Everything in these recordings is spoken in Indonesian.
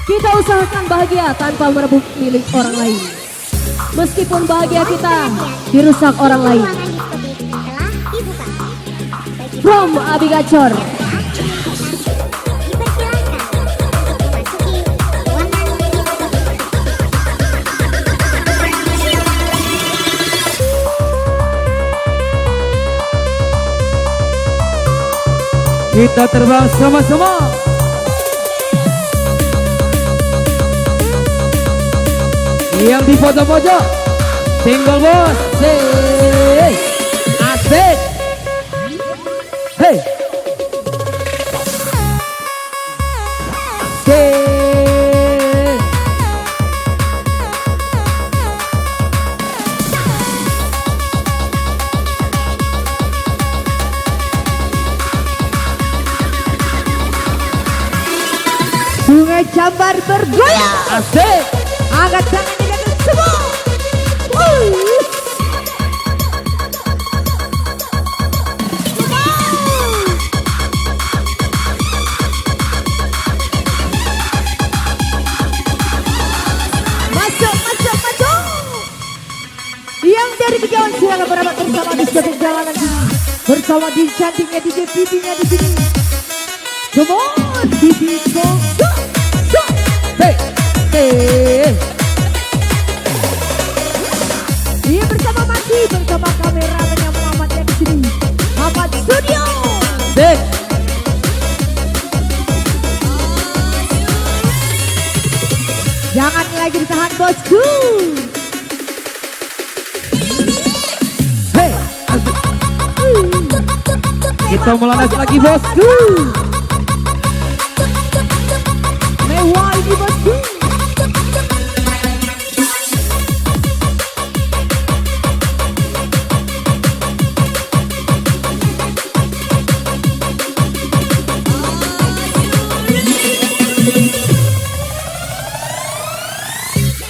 Kita usahakan bahagia tanpa merebut milik orang lain. Meskipun bahagia kita dirusak orang lain. From Abi Gacor. Kita terbang sama-sama. Yang di pojok-pojok single bos. Hey, asik. Hey, asik. Sungai Jambar bergoyang. Asik. Angkat tangan di atas semua. Masuk. Yang dari kejauhan silakan berabat bersama di sebelah jalanan ini. Bersama di cantiknya DJ Pipinya di sini. Come on, Pipi, go. Hey. Dia bersama Mati, bersama kameramen yang Muhammad yang di sini. Muhammad Studio. Asik. Jangan lagi ditahan bosku. Hey, asik. Kita melanas lagi bosku. Mewah ini bosku.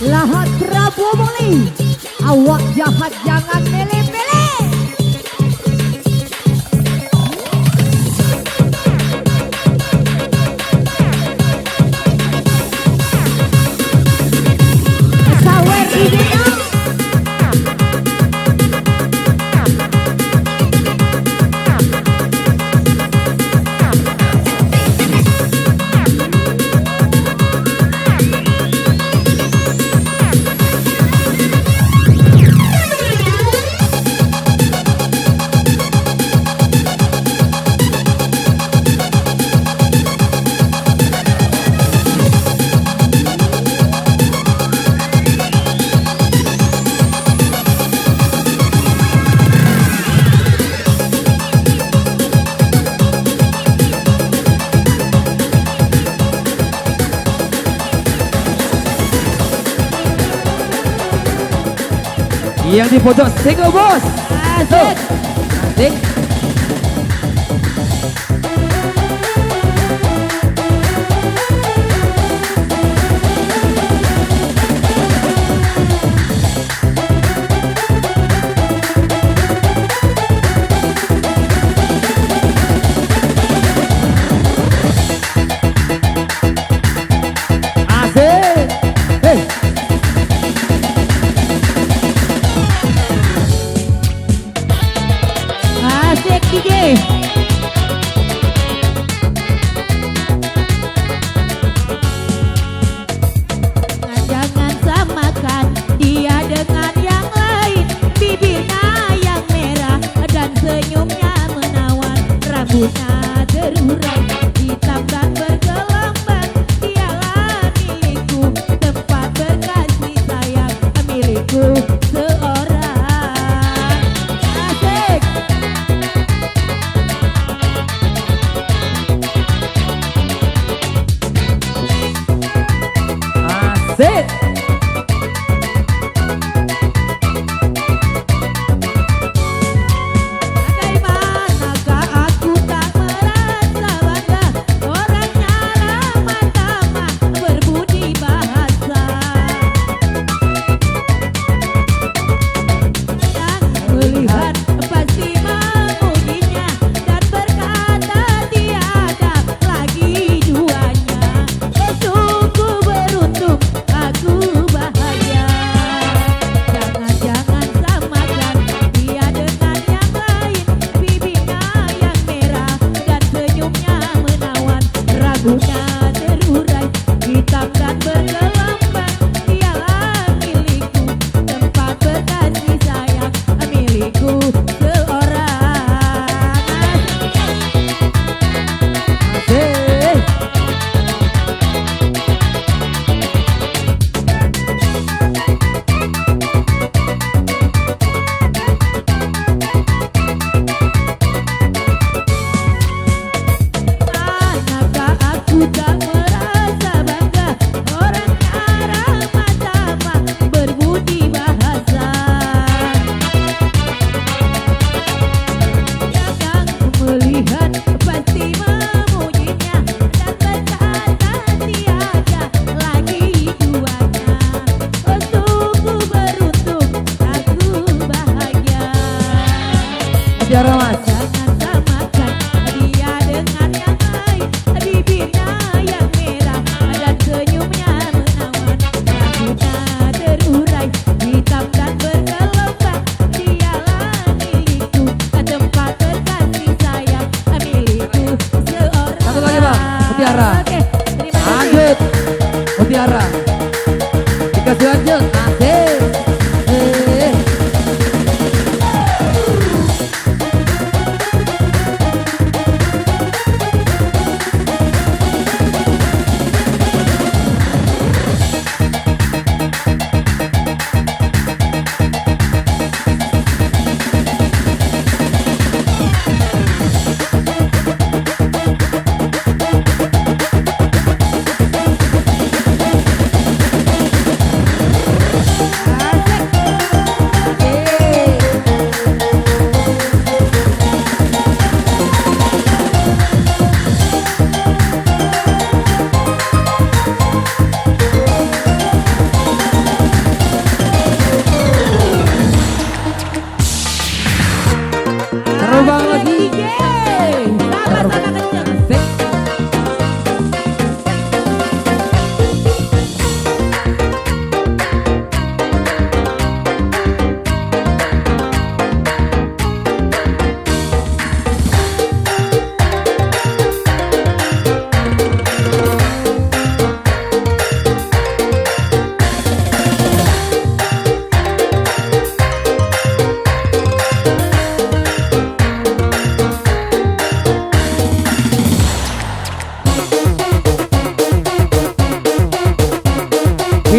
Lahat Prabu Muli, awak jahat jangan mele-mele. Sawer idenya. Yang di pojok single bos. Asik. Asik. Asik. Hey. Asik DJ. Jangan samakan dia dengan yang lain. Bibirnya yang merah dan senyumnya menawan. Rambutnya terurai hitam dan bergelombang. Dialah milikku, tempat berkasih sayang milikku seorang. Asik. Asik. Bagaimanakah aku tak merasa bangga. Orangnya ramah tamah berbudi bahasa. Yang melihat pasti memujinya dan berkata tiada lagi duanya. Sungguh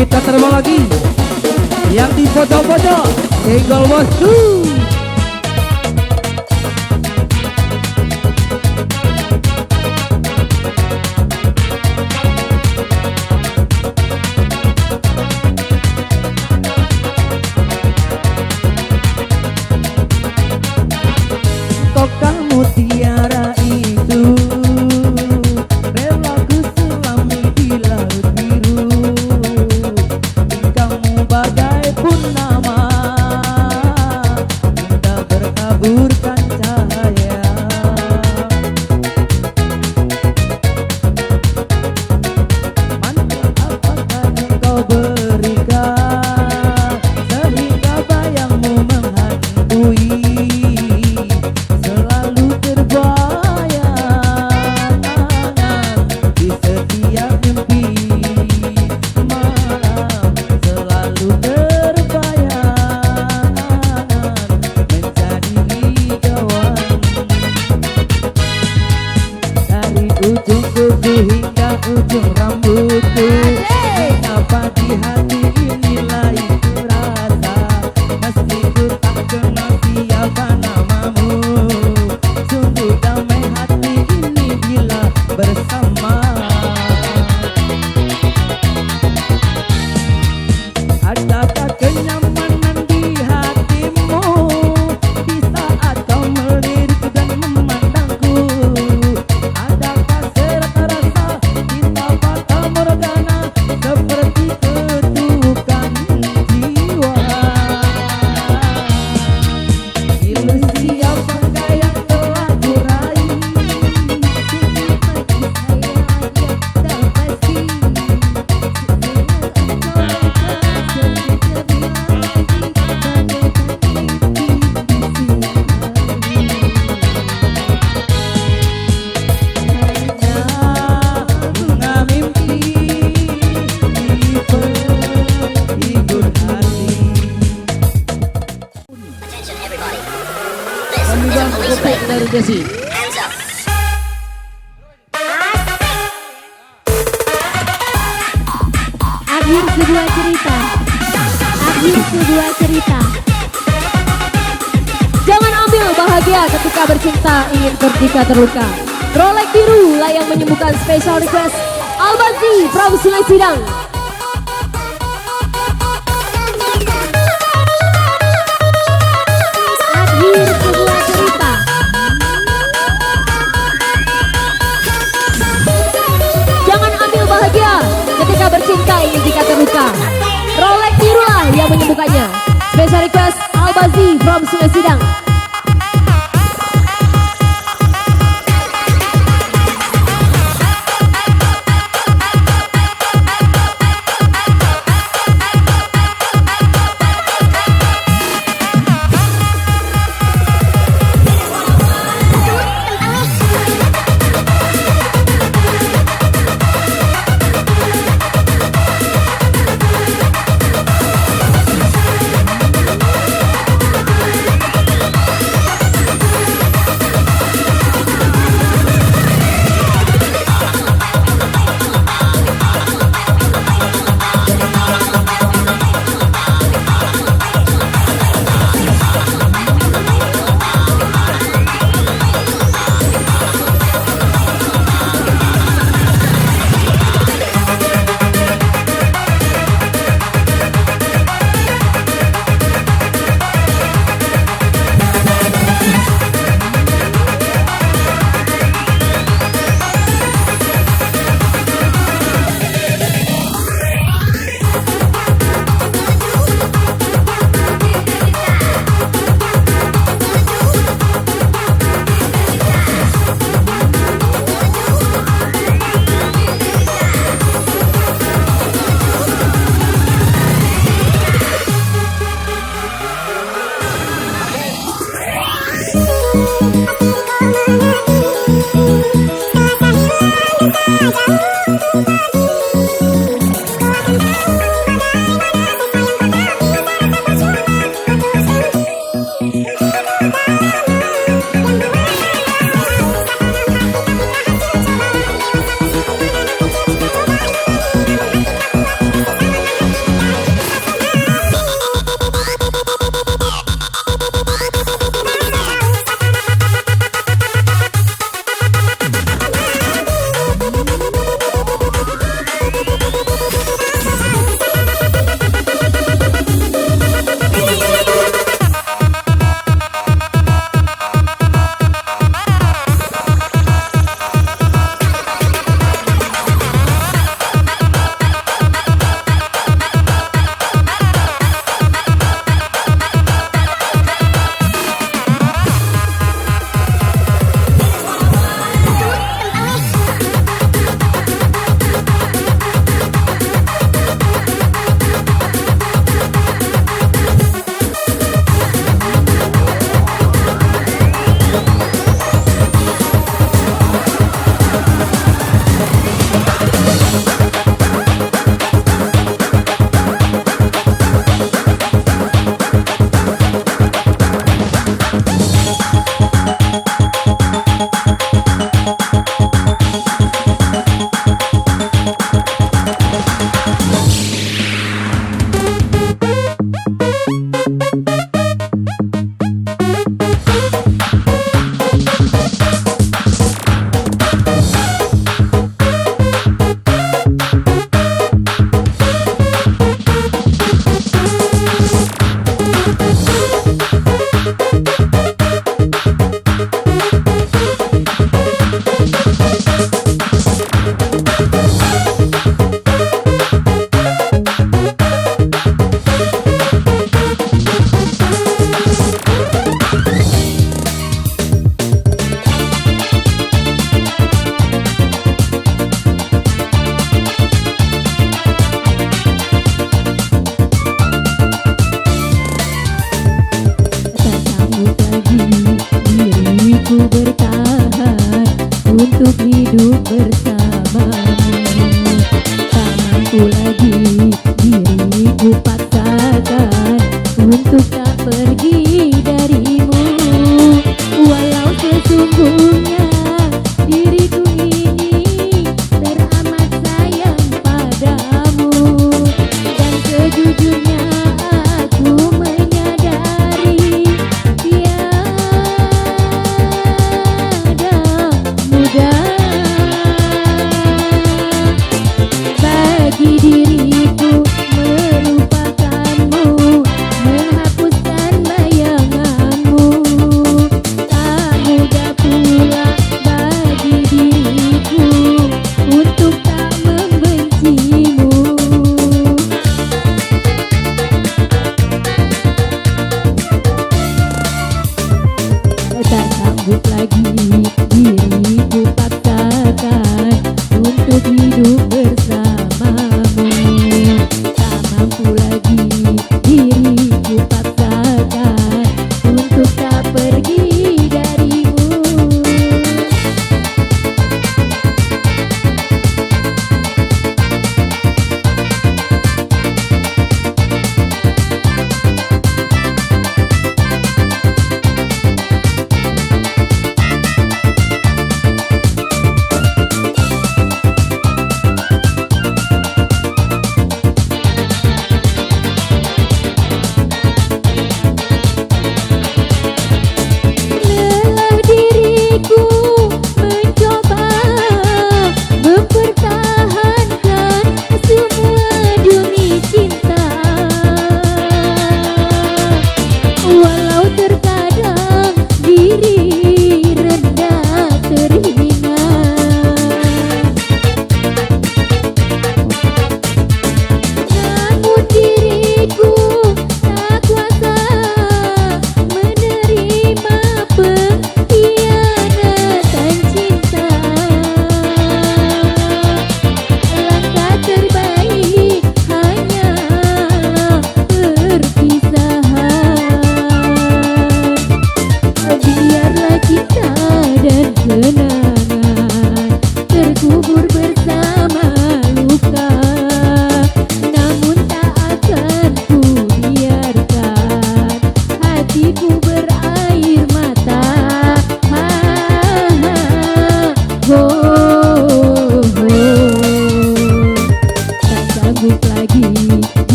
Kita terbang lagi. Yang di pojok-pojok single bosku. Kokang mutiara itu rela ku selami di laut biru. Tingkahmu bagai purnama, indah bertaburkan cahaya. Mantra apakah engkau berikan sehingga bayangmu menghantui, selalu terbayang di setiap mimpi malam, selalu terbayang menjadi hijauan dari ujung kuku hingga ujung rambutku. Mengapa di hati ini lain ku rasa, meski ku tak kenal siapa namamu. Sungguh damai hati ini bila bersama. Adakah kenyamanan di hatimu di saat kau melirik dan memandangku? Adakah serata rasa cinta fata morgana seperti ketukan jiwa? Ilusi apakah yang telah kuraih? Bunga mimpi dihibur hati. Pembukaan kopek dari Desi. Akhir sebuah cerita. Akhir sebuah cerita. Jangan ambil bahagia ketika bercinta, ingin berjika terluka. Rolex biru lah yang menyembuhkan special request Albazi from Sungai Sidang. Akhir sebuah cerita. Jangan ambil bahagia ketika bercinta, ingin jika terluka. Rolex biru lah yang menyembuhkannya. Special request Albazi from Sungai Sidang.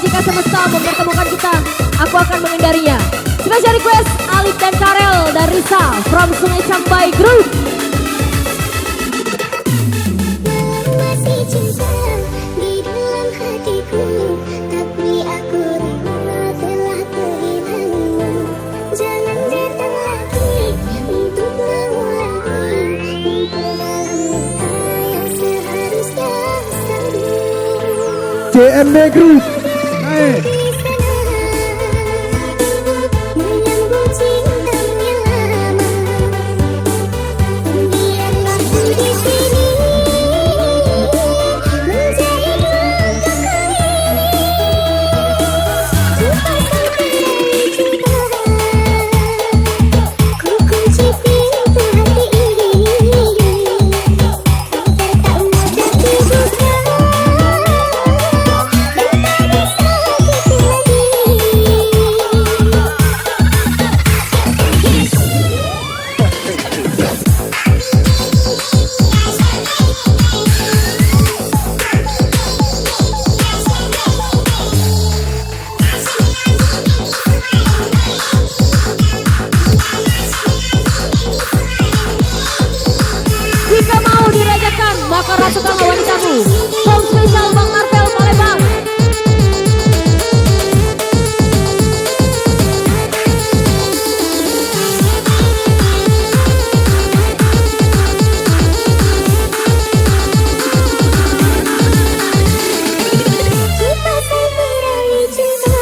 jika semesta mempertemukan kita, aku akan menghindarinya. Special request Alif dan Karel dan Risa from Sungai Cambai Group. Masih cinta di dalam hatiku, tapi aku rela telah kehilanganmu. Jangan datang lagi untuk mengulangi dalam luka yang seharusnya sembuh. CMB Group. Naik. Di sana menyambung cintanya lama. Biarlah ku di sini menjahit untuk ini. Kupasang tali cinta, ku kunci pintu hati ini agar tak mudah dibuka. Jika mau dirajakan, maka rasukanlah wanitamu. Home spesial Bang Marvel Palembang. Kupasang tali cinta,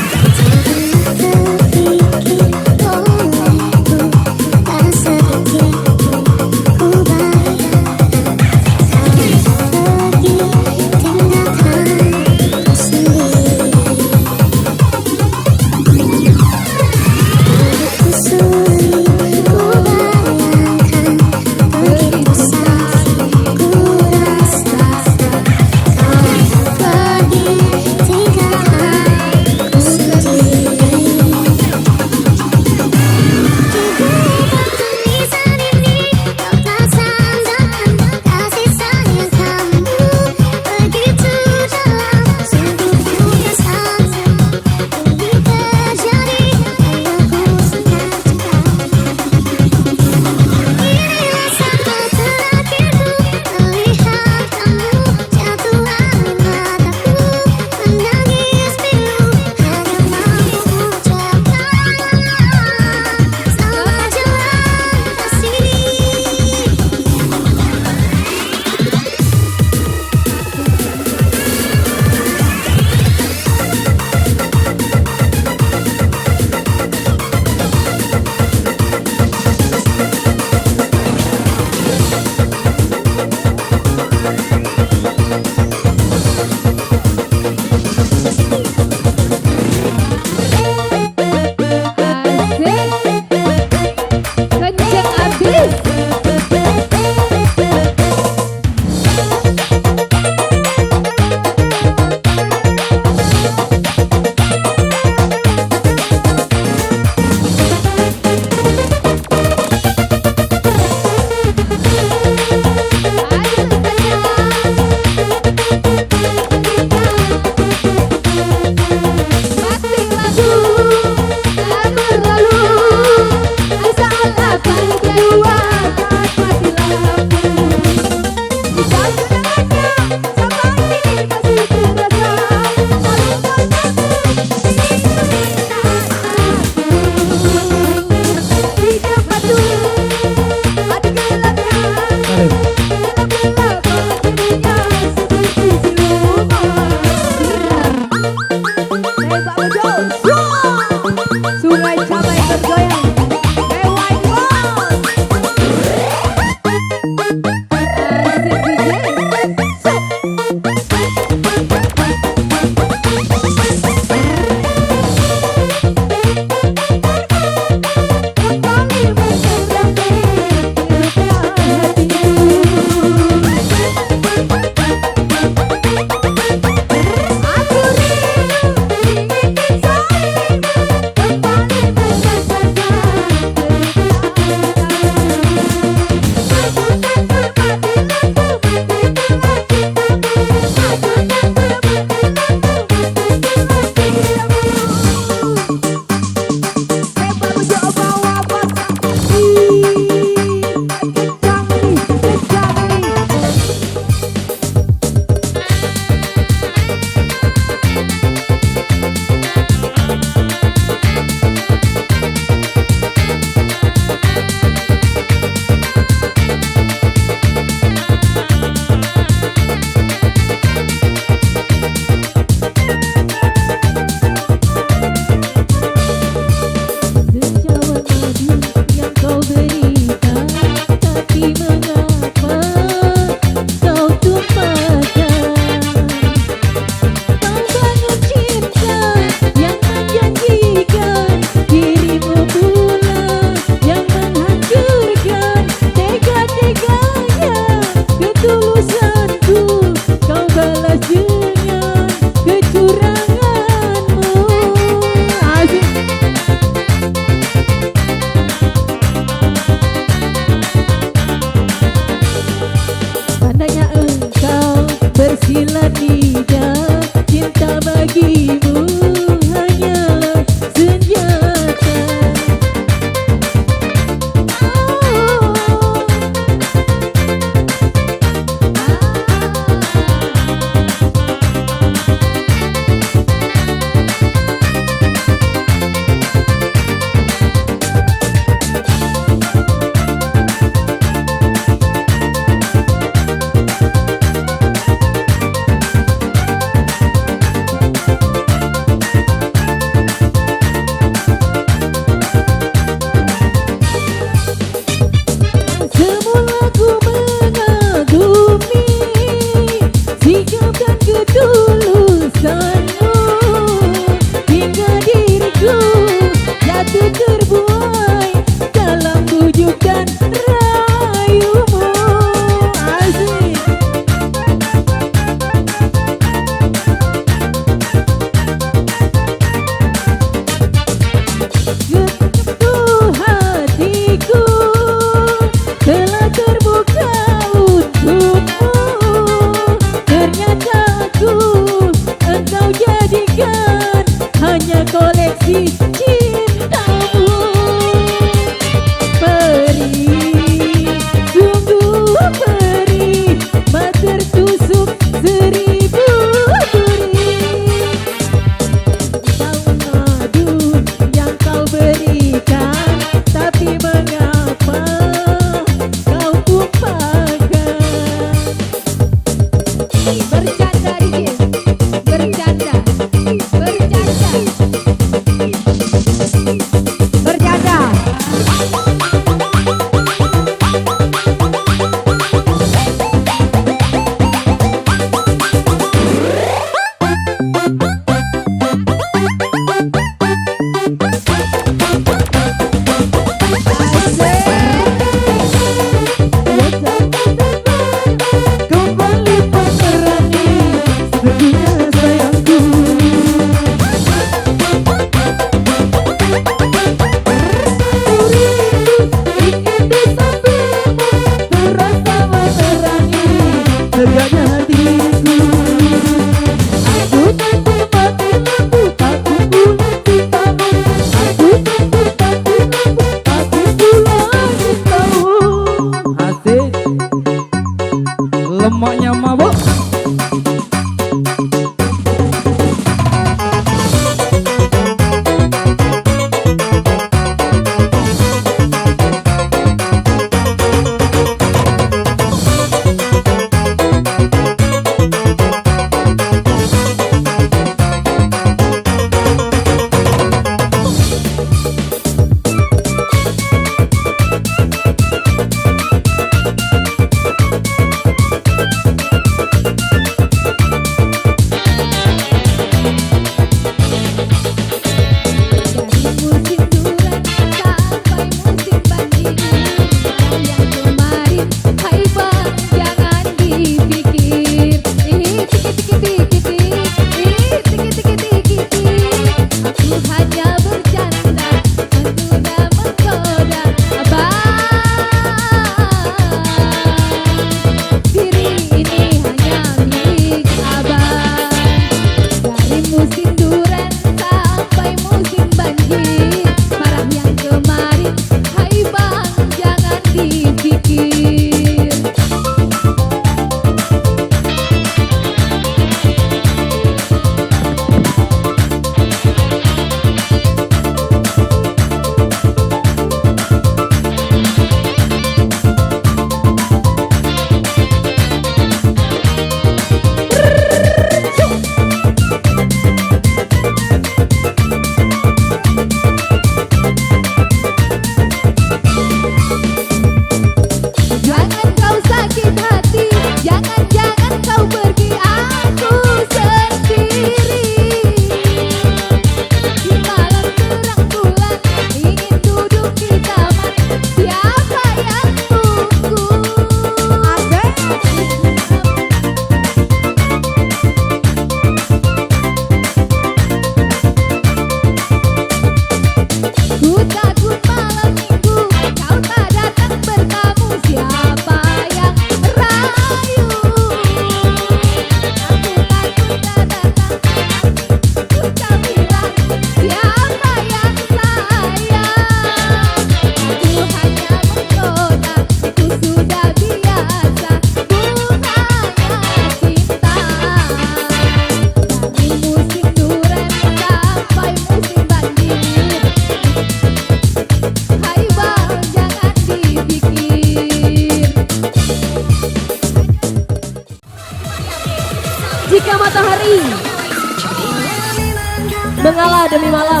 mengalah demi malam,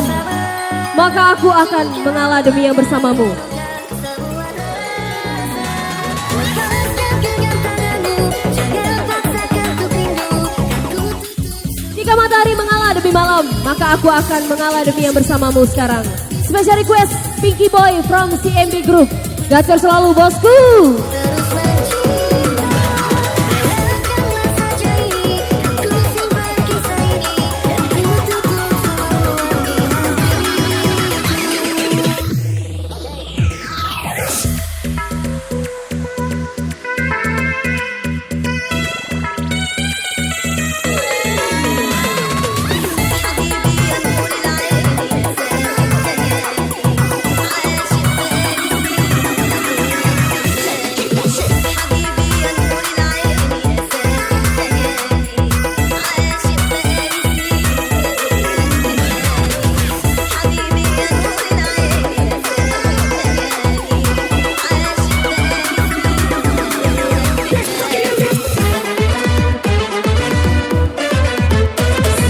maka aku akan mengalah demi yang bersamamu. Jika matahari mengalah demi malam, maka aku akan mengalah demi yang bersamamu sekarang. Special request Pinky Boy from CMB Group. Gacor selalu bosku.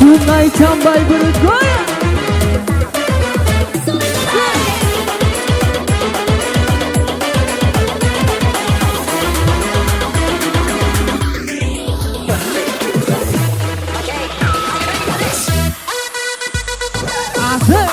Sungai Cambai bergoyang. Asik.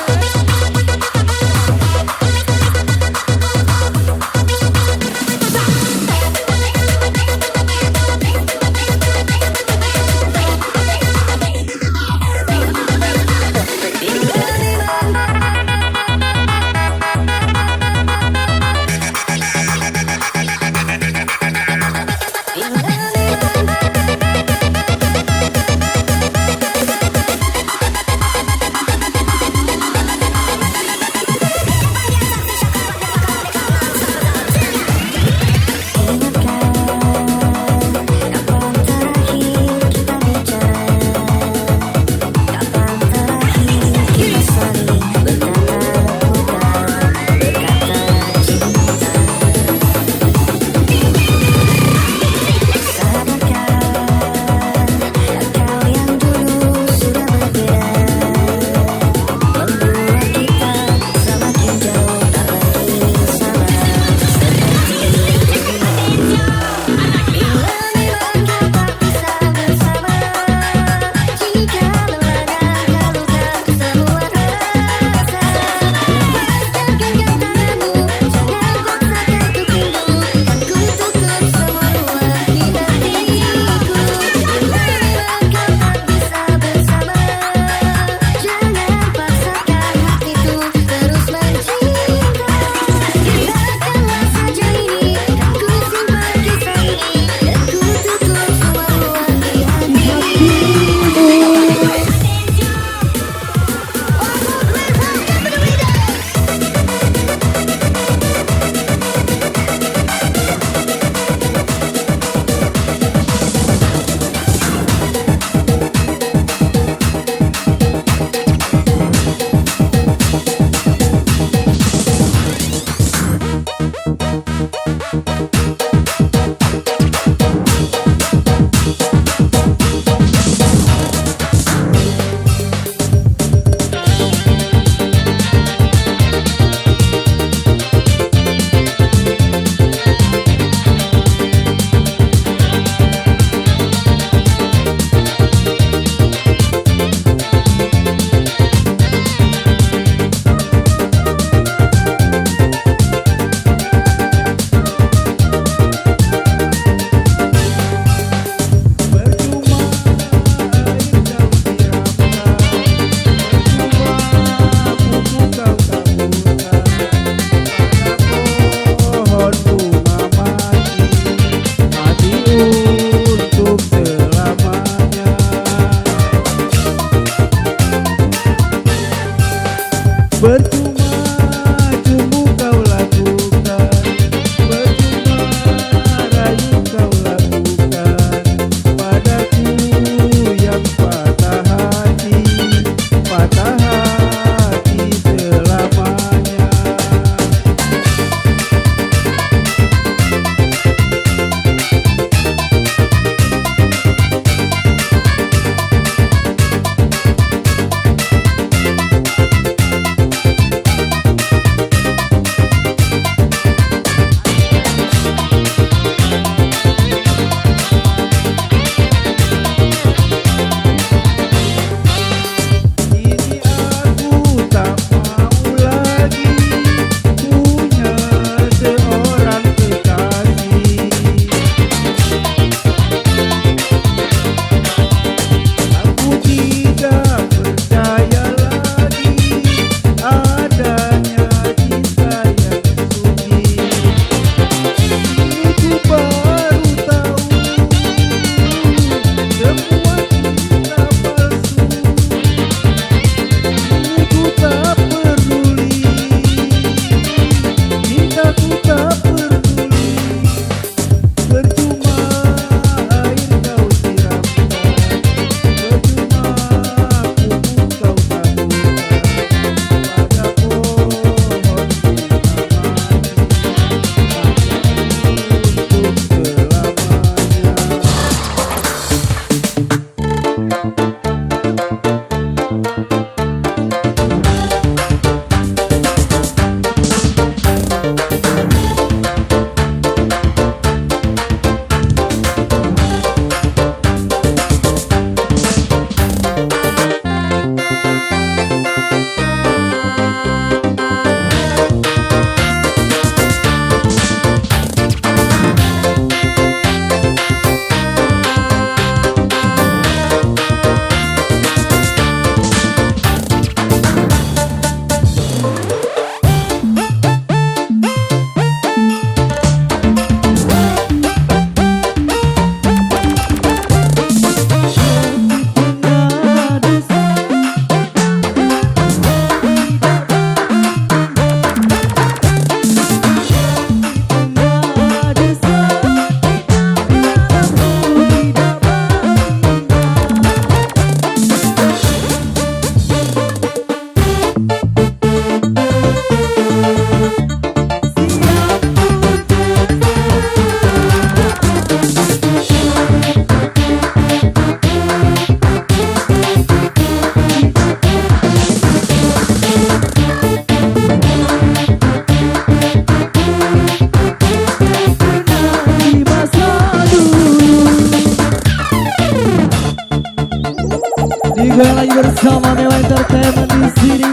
bersama Dewa Entertainment di sini.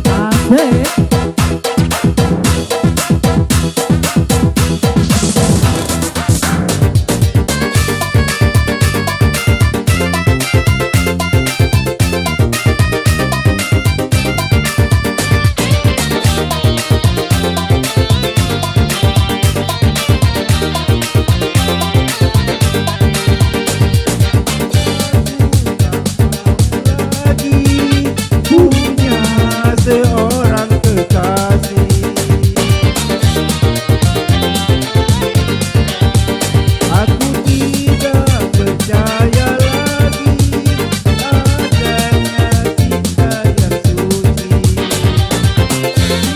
Asik. Seorang kekasih, aku tidak percaya lagi adanya cinta yang suci.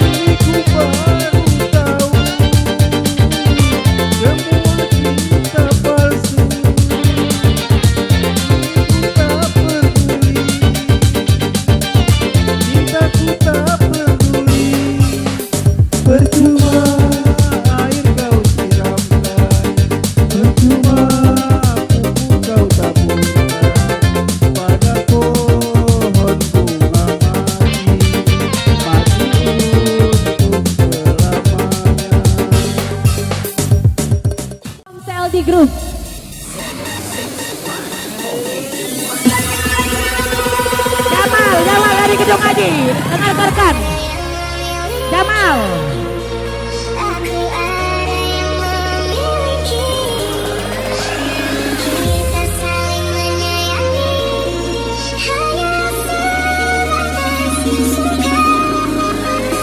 Kini ku baru tahu semua cinta palsu. Ku tak peduli, cintaku tak peduli. Percuma air kau siramkan, percuma pupuk kau taburkan pada pohon bunga mati untuk selamanya. CLD Group. Jamal dari Gedung Aji, dengarkan. Jamal. Aku ada yang memiliki, kita saling menyayangi, hanya sebatas suka. Aku melihat kau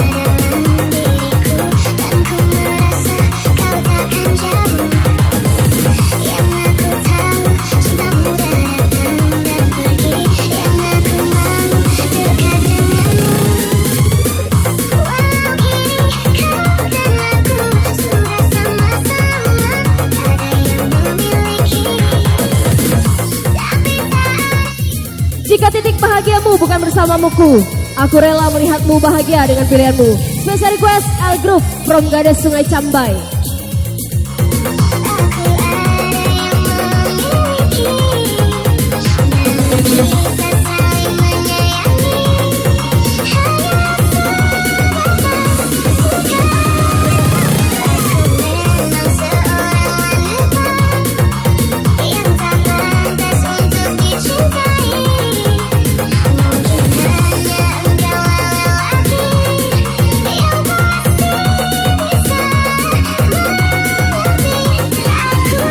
ada dalam diriku, dan ku merasa kau takkan jauh. Yang aku tahu, cintamu datang dan pergi. Yang aku mau dekat denganmu. Walau kini kau dan aku sudah sama-sama, ada yang memiliki. Tapi tak Jika titik bahagiamu bukan bersamamuku, aku rela melihatmu bahagia dengan pilihanmu. Special request L Group from Gades Sungai Cambai. aku ada yang memiliki, kita saling menyayangi, hanya sebatas suka. Aku memang seorang wanita yang tak pantas untuk dicintai. Mungkin hanya engkaulah lelaki yang pasti bisa mengerti aku.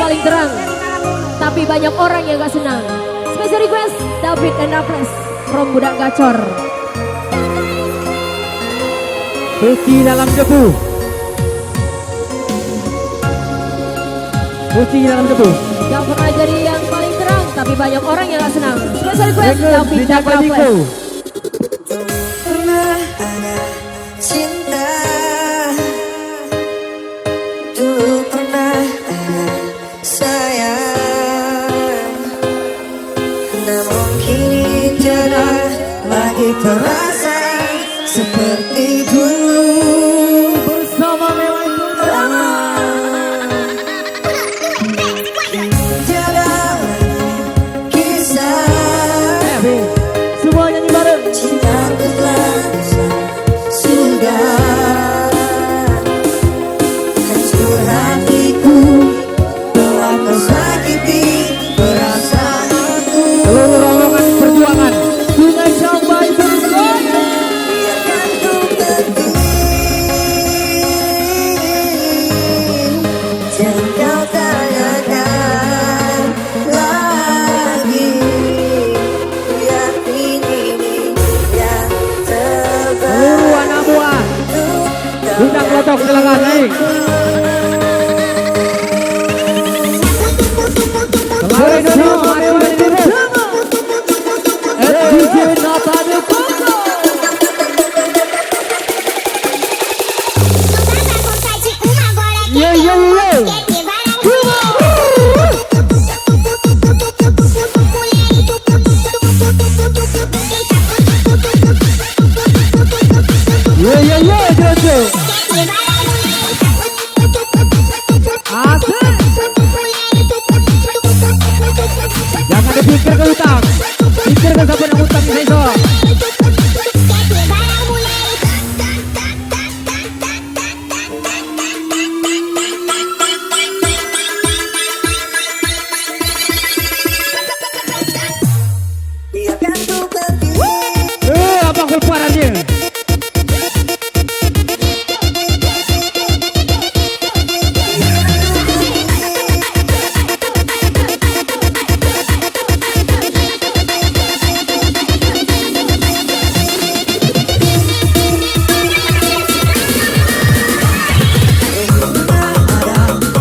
paling terang, tapi banyak orang yang gak senang. Special request David and Raffles from Budak Gacor. Suci dalam debu. Suci dalam debu. Gak pernah jadi yang paling terang, tapi banyak orang yang gak senang. Special request David dan Raffles. Pernah ada cinta, dulu pernah ada sayang, namun kini tidak lagi terasa seperti dulu. Bersama Mewah Tiada kisah, semua nyanyi bareng. cinta telah sudah hancur hatiku, telah kau sakiti perasaanku. Seluruh rombongan perjuangan Sungai Sampai bergoyang. Biarkan ku pergi, jangan kau tanyakan lagi. Yakin ini yang terbaik. Seluruh anak buah Budak Klotok silakan naik. Kemarin dulu mari mari dulu. DJ Nata de Congo. Yo yo yo. Yo yo yo Jojo. Asik. Jangan dipikir ke utang. Pikirkan siapa yang utang di sini. Biarkan ku pergi, Apa kelparan dia?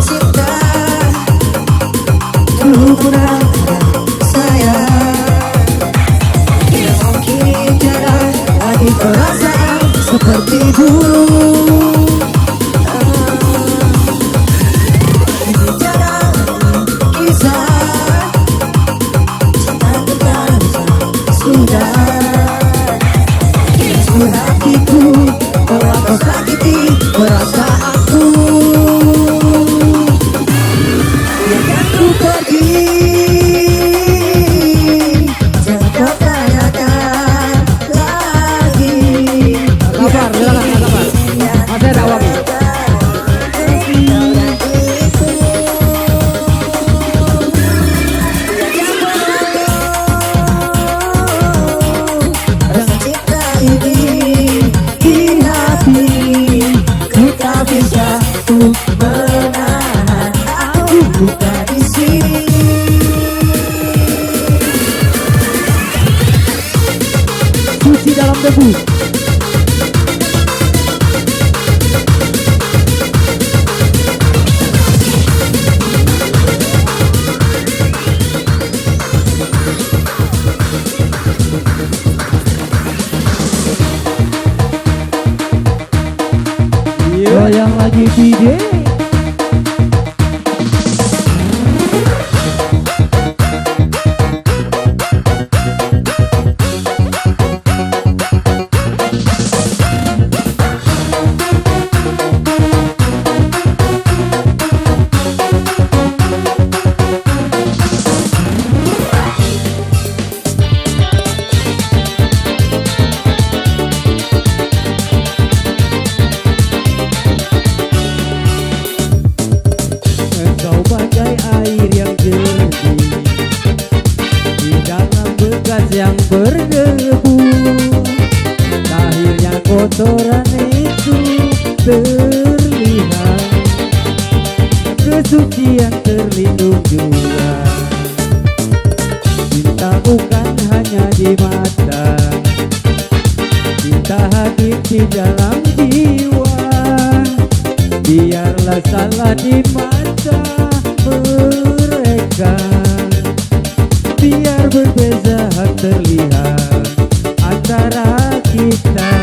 cinta, dulu pernah ada sayang, namun kini tidak lagi terasa seperti dulu. Kini tiada kisah, cinta telah sudah hancur hatiku, telah kau sakiti perasaanku. Biarkan ku pergi, jangan kau tanyakan lagi. Sabar, silakan sabar. Masih ada waktu. Rasa cinta ini di hati, ku tak bisa ku menahan, aku buka di sini. Suci dalam debu. Goyang lagi DJ. Engkau bagai air yang jernih di dalam bekas yang berdebu. Akhirnya kotoran itu terlihat. suci yang terlindung jua. Cinta bukan hanya di mata, cinta hadir di dalam jiwa. Biarlah salah di mata mereka, biar berbeza terlihat antara kita.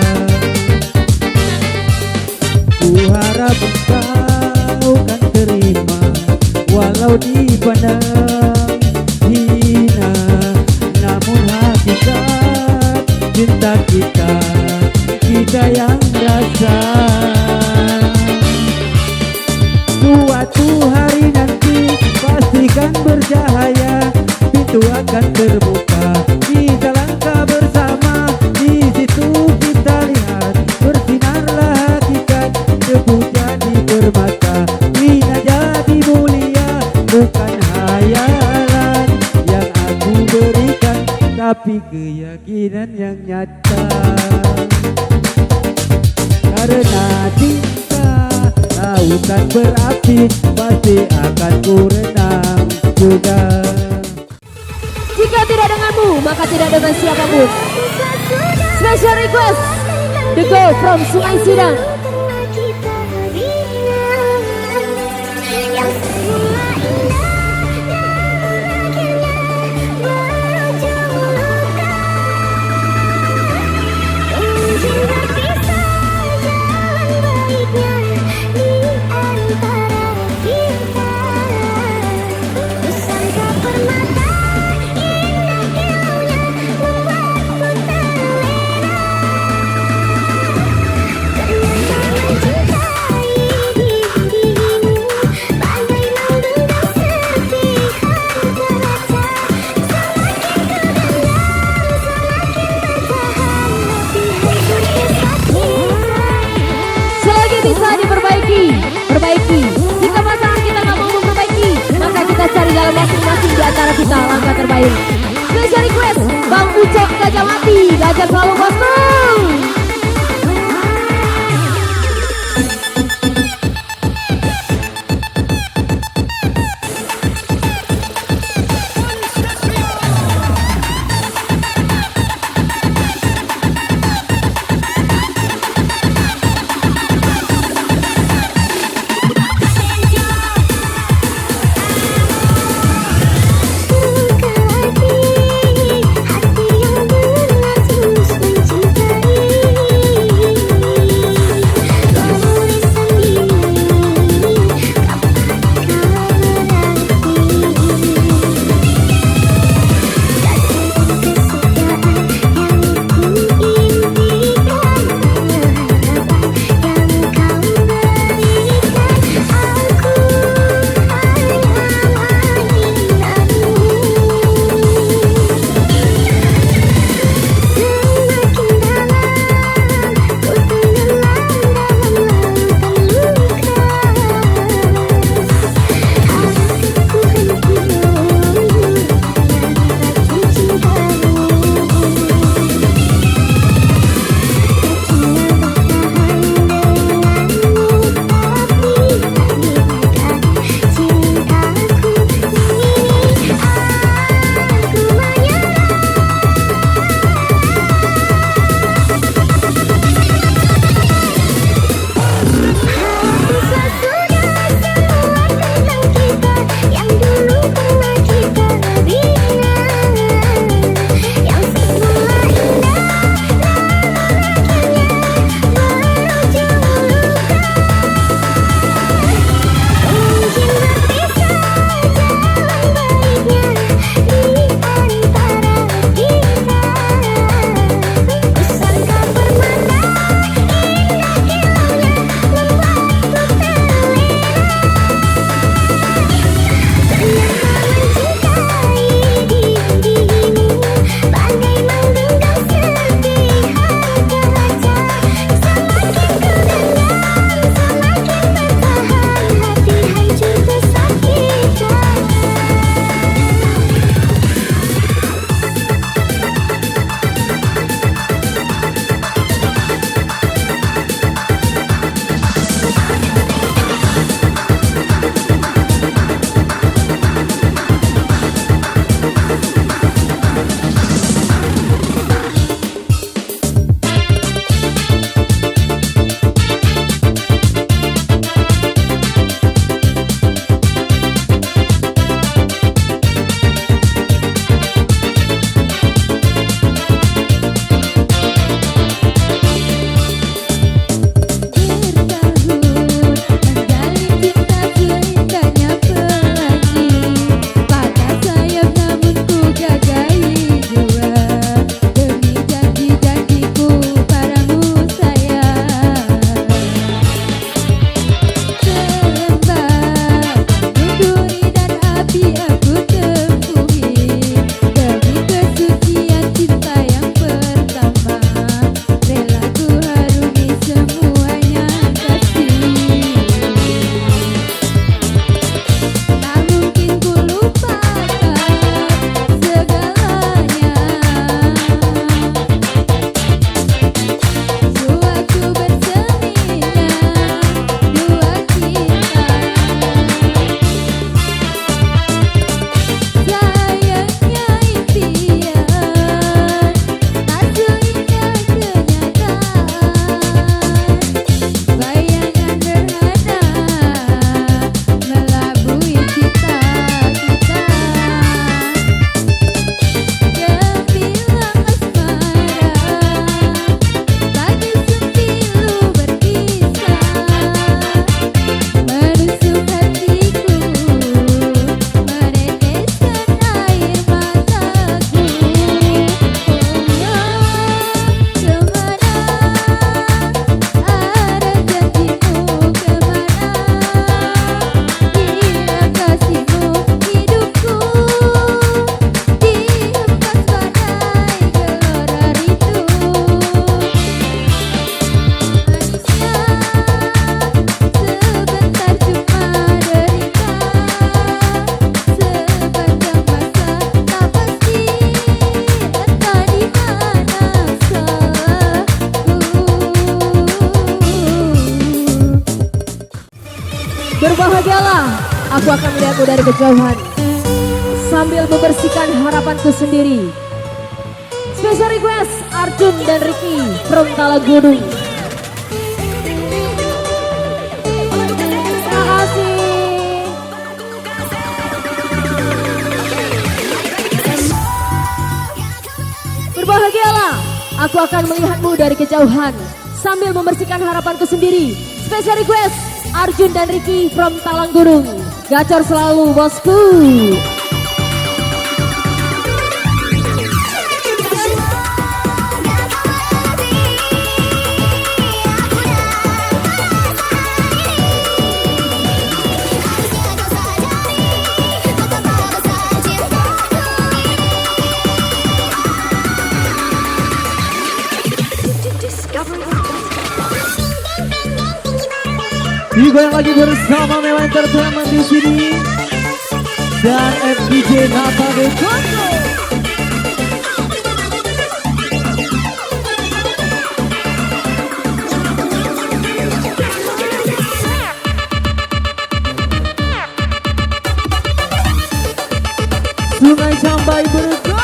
Ku harap kau kan terima, walau dipandang hina, namun hakikat cinta kita, kita yang rasa. Suatu hari nanti pastikan bercahaya, pintu akan terbuka, kita langkah bersama. Di situ kita lihat bersinarlah hakikat, debu jadi permata, bina jadi mulia. Bukan hayalan yang aku berikan, tapi keyakinan yang nyata. Karena cinta lautan berapi, pasti akan ku renang juga. Jika tidak denganmu, maka tidak dengan siapapun. Special request, The Girl from Sungai Sidang. Perbaiki. Jika pasangan kita nggak mau memperbaiki, maka kita cari dalam masing-masing di antara kita langkah terbaik. Special request, Bang Ucok Gajah Mati, Gajah selalu bosku. Hati yang benar tulus mencinta. Berbahagialah, aku akan melihatmu dari kejauhan sambil membersihkan harapanku sendiri. Special request Arjun dan Ricky from Talagunung. Terima kasih. Berbahagialah, aku akan melihatmu dari kejauhan sambil membersihkan harapanku sendiri. Special request Arjun dan Ricky from Talanggurung. Gacor selalu bosku. Digoyang lagi bersama Mewah Entertainment di sini dan FDJ Nata de Congo. Sungai Cambai bergoyang.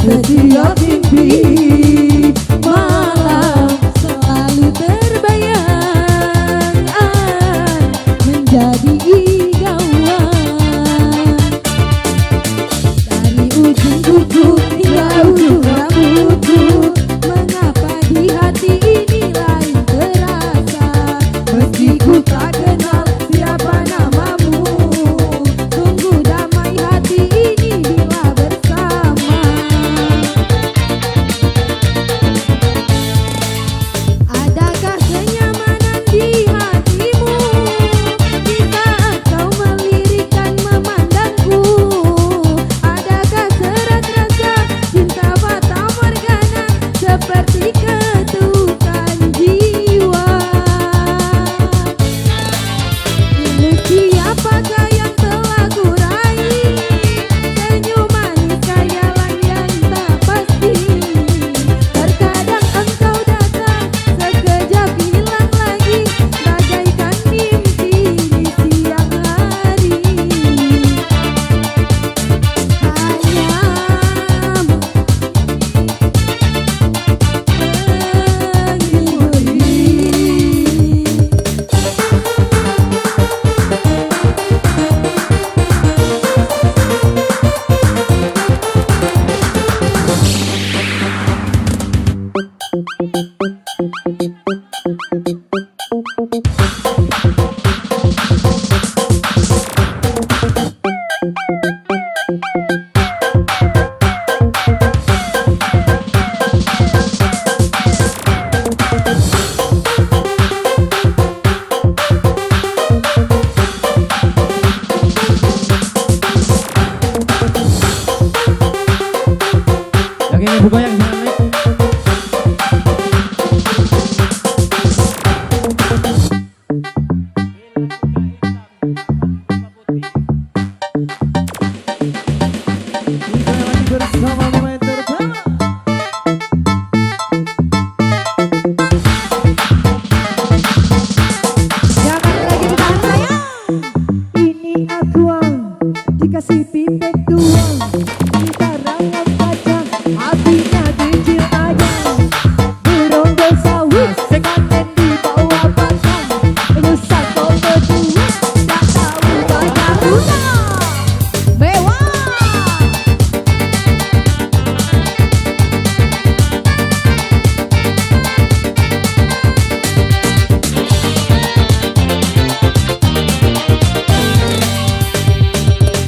Setiap mimpi malam selalu terbayang menjadi igauan dari ujung kuku hingga ujung rambutku. Mengapa di hati ini lain terasa, meski ku tak kenal siapa namamu. Tunggu damai hati ini bila bersama. Adakah kenyamanan di hatimu di saat kau melirikkan memandangku? Adakah serat rasa cinta fata morgana seperti ketukan jiwa? Ilusi apakah yang telah kurai? Senyum manis khayalan yang tak pasti. Terkadang engkau datang, sekejap hilang lagi, bagaikan mimpi di siang hari. Yang ini buka yang jangan naik. Kita lagi bersama Mema Entertainment. Jangan lagi ditahan sayang. ini akuang dikasih pipet tuang, kita rangat kaca hatinya kecil aja. Berondo sawit panen di bawah batang, rusak kau berdua tak tahu banyak utang. Mewah.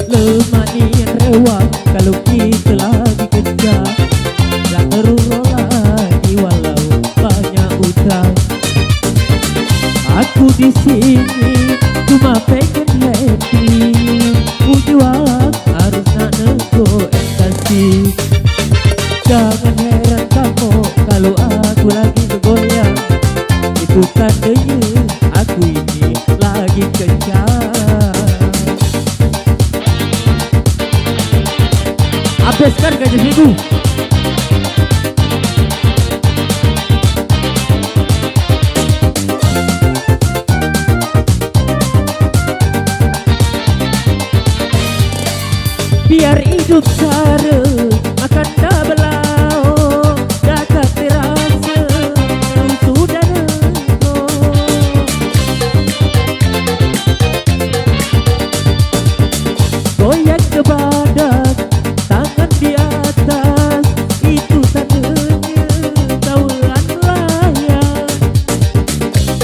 Lemah niat rewang kalau kita lagi kejar, tak terulang lagi walau banyak utang. Aku di sini cuma pengen happy, ujung harus nak nego ekstasi. Jangan heran kamu kalau aku lagi bergoyang, itu tandanya aku ini lagi kencang. Habiskan gaji minggu. Biar hidup sare akan dah belau, dapat terasa sudah nego. Goyang ke badan, tangan di atas, itu tandanya tahuan layak.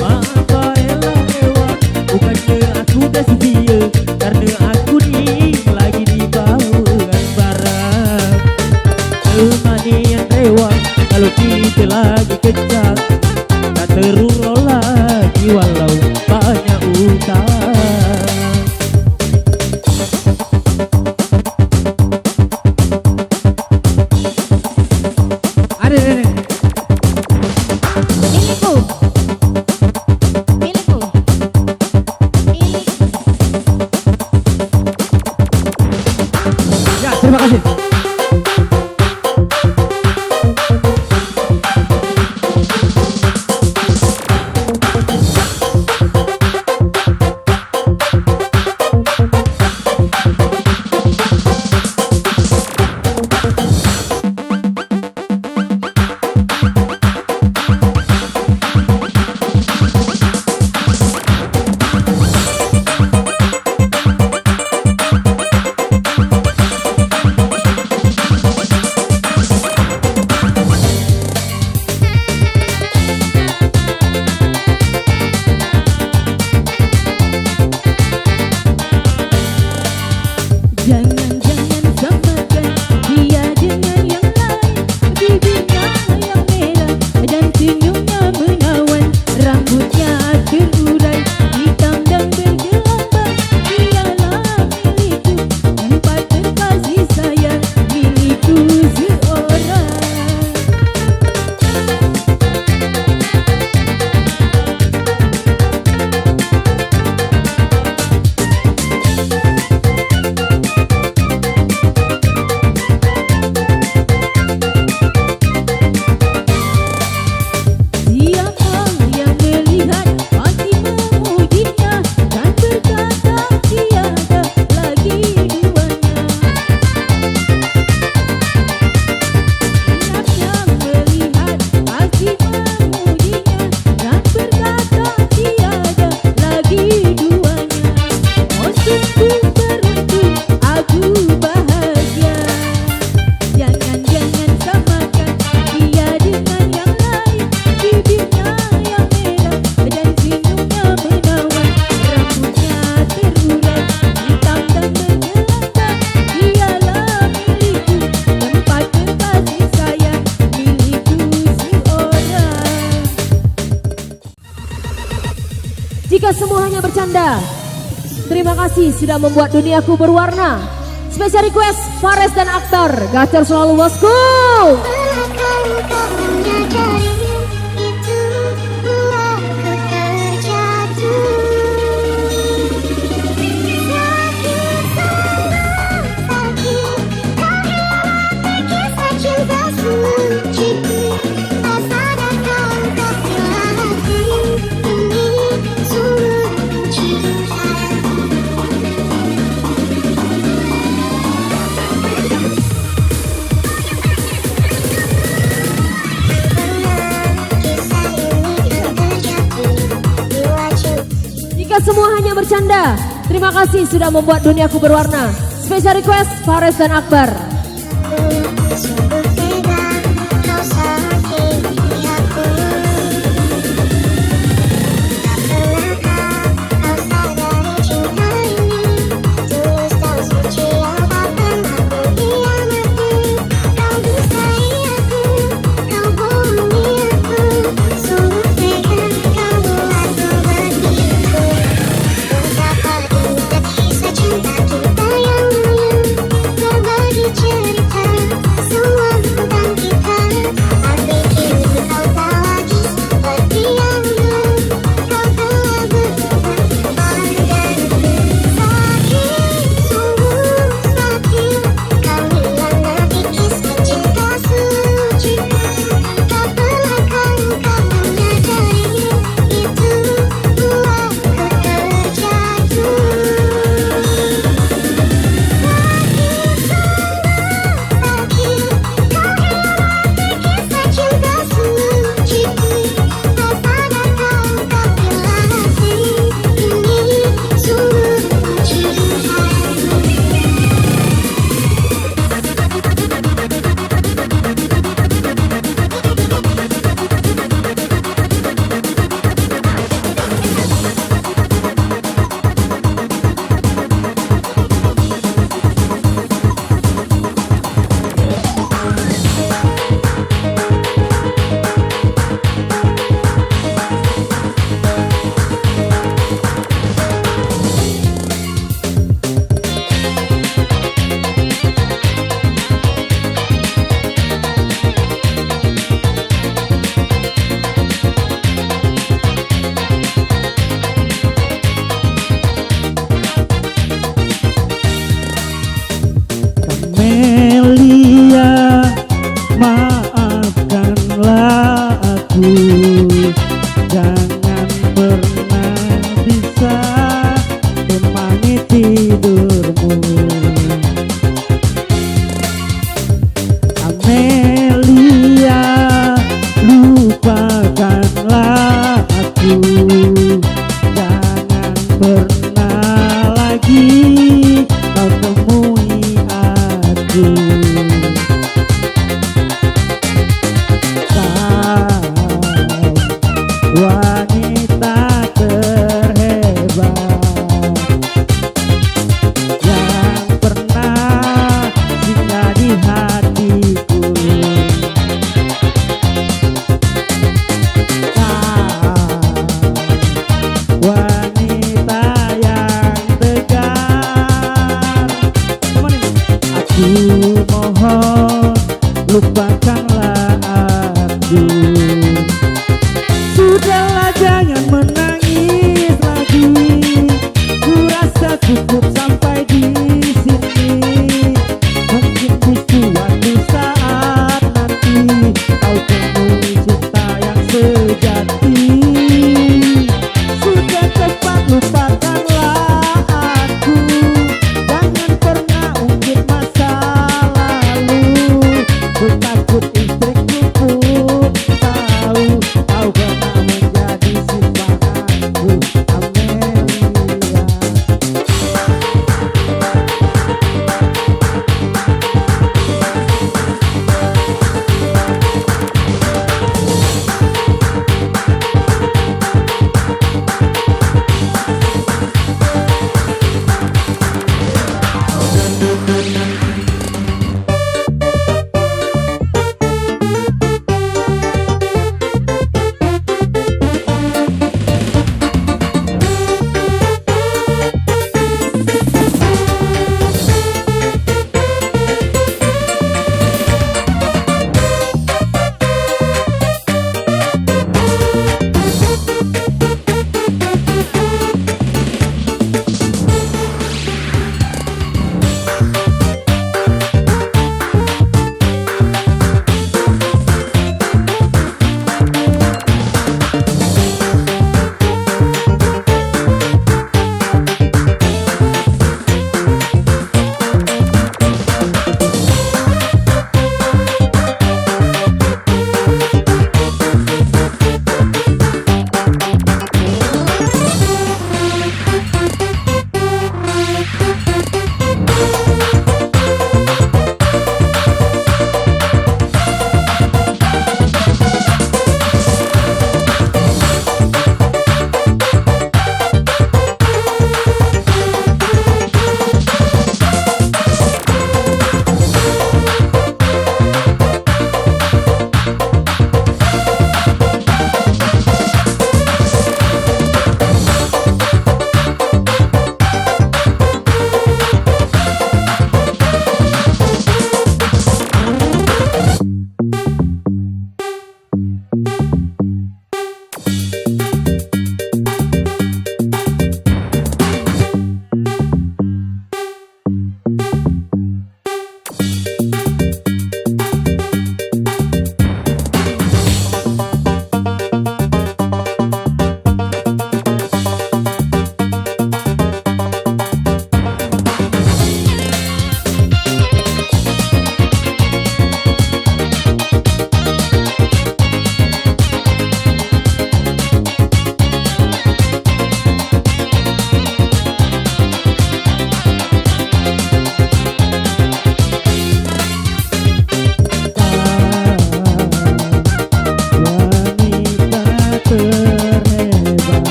Apa elah lewat, bukannya aku dah sedia, karena aku ni lagi di bawaan barang. Kemanian rewang kalau kita lagi kencang, tak terurau lagi walau banyak utang. Ada ini. Milikku. Milikku. Milik. Ya, terima kasih. seorang. Siapa yang melihat hati memujinya dan berkata tiada lagi duanya. Siapa yang melihat hati memujinya dan berkata tiada lagi duanya. Oh sungguh beruntung aku bahagia. Jangan-jangan samakan dia dengan yang lain. Bibirnya yang merah dan senyumnya menawan. Rambutnya terurai hitam dan menggelantang. Dialah milikku, tempat kasih sayang milikku seorang. Jika semua hanya bercanda, terima kasih sudah membuat duniaku berwarna. Special request Fares dan Akbar, gacor selalu bosku. Pernahkah kau menyadari itu buatku terjatuh. Sakit sambung sakit, kau hilang kisah cinta suciku. Tak sadarkah kau bila hati ini sungguh cinta. Jika semua hanya bercanda, terima kasih sudah membuat duniaku berwarna. Special request Fares dan Akbar. Sungguh tega kau sakiti aku. Tak pernahkah kau sadari cinta ini tulus dan suci yang tak pernah ku hianati. Kau dustai aku, kau bohongi aku. Sungguh tega kau buatku bertipu. Betapa indah kisah cinta kita yang hanya berbagi cerita. Semua lupakanlah aku. Sudahlah jangan menangis lagi, ku rasa cukup sampai di sini. Mungkin di suatu saat nanti kau temui cinta yang sejati. Sudah cepat lupakanlah aku, jangan pernah ungkit masa lalu. Ku takut istriku pun tahu kau pernah menjadi simpananku, Amelia.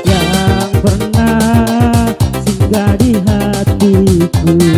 Yang pernah singgah di hatiku.